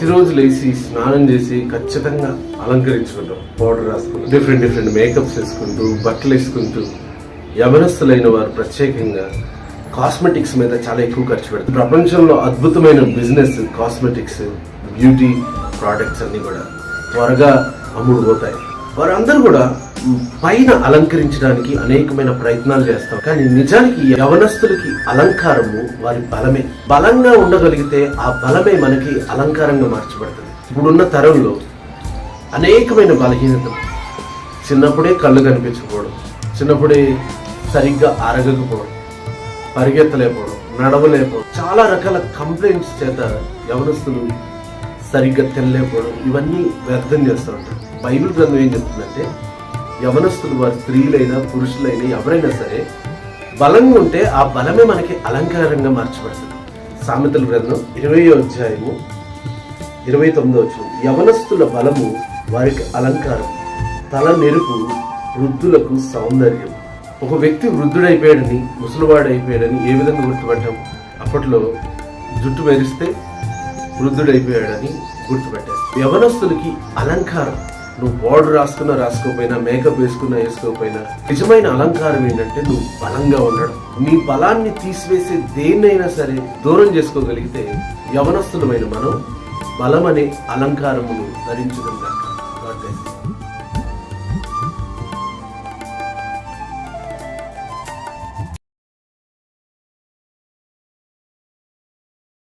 ప్రతిరోజు లేచి స్నానం చేసి ఖచ్చితంగా అలంకరించుకుంటాం. పౌడర్ రాసుకుంటూ డిఫరెంట్ మేకప్స్ వేసుకుంటూ బట్టలు వేసుకుంటూ యవనస్తులైన వారు ప్రత్యేకంగా కాస్మెటిక్స్ మీద చాలా ఎక్కువ ఖర్చు పెడతారు. ప్రపంచంలో అద్భుతమైన బిజినెస్ కాస్మెటిక్స్, బ్యూటీ ప్రోడక్ట్స్ అన్ని కూడా త్వరగా అమ్ముడు పోతాయి. వారందరూ కూడా పైన అలంకరించడానికి అనేకమైన ప్రయత్నాలు చేస్తాం. కానీ నిజానికి యవనస్తులకి అలంకారము వారి బలమే. బలంగా ఉండగలిగితే ఆ బలమే మనకి అలంకారంగా మార్చబడుతుంది. ఇప్పుడున్న తరంలో అనేకమైన బలహీనతలు, చిన్నప్పుడే కళ్ళు కనిపించకపోవడం, చిన్నప్పుడే సరిగ్గా అరగకపోవడం, పరిగెత్తలేకపోవడం, నడవలేకపోవడం, చాలా రకాల కంప్లైంట్స్ చేత యవనస్తులు సరిగ్గా తెల్లలేకపోవడం, ఇవన్నీ వ్యర్థం చేస్తూ ఉంటారు. బైబిల్ గ్రంథం ఏం చెప్తుందంటే యవనస్తులు వారి స్త్రీలైనా పురుషులైనా ఎవరైనా సరే బలంగా ఉంటే ఆ బలమే మనకి అలంకారంగా మార్చబడుతుంది. సామెతల గ్రంథం 20వ అధ్యాయము 29వ వచనం, యవనస్తుల బలము వారికి అలంకారం, తల మెరుపు వృద్ధులకు సౌందర్యం. ఒక వ్యక్తి వృద్ధుడైపోయాడని, ముసలివాడైపోయాడని ఏ విధంగా గుర్తుపట్టాం? అప్పట్లో జుట్టు మెరిస్తే వృద్ధుడైపోయాడని గుర్తుపెట్టేస్తాం. యవనస్తులకి అలంకారం, నువ్వు పౌడర్ రాసుకున్నా రాసుకోకపోయినా, మేకప్ వేసుకున్నా వేసుకోకపోయినా, నిజమైన అలంకారం ఏంటంటే నువ్వు బలంగా ఉండడం. నీ బలాన్ని తీసివేసే దేన్నైనా సరే దూరం చేసుకోగలిగితే యవనస్తులమైన మనం బలం అనే అలంకారమును ధరించడం కాక.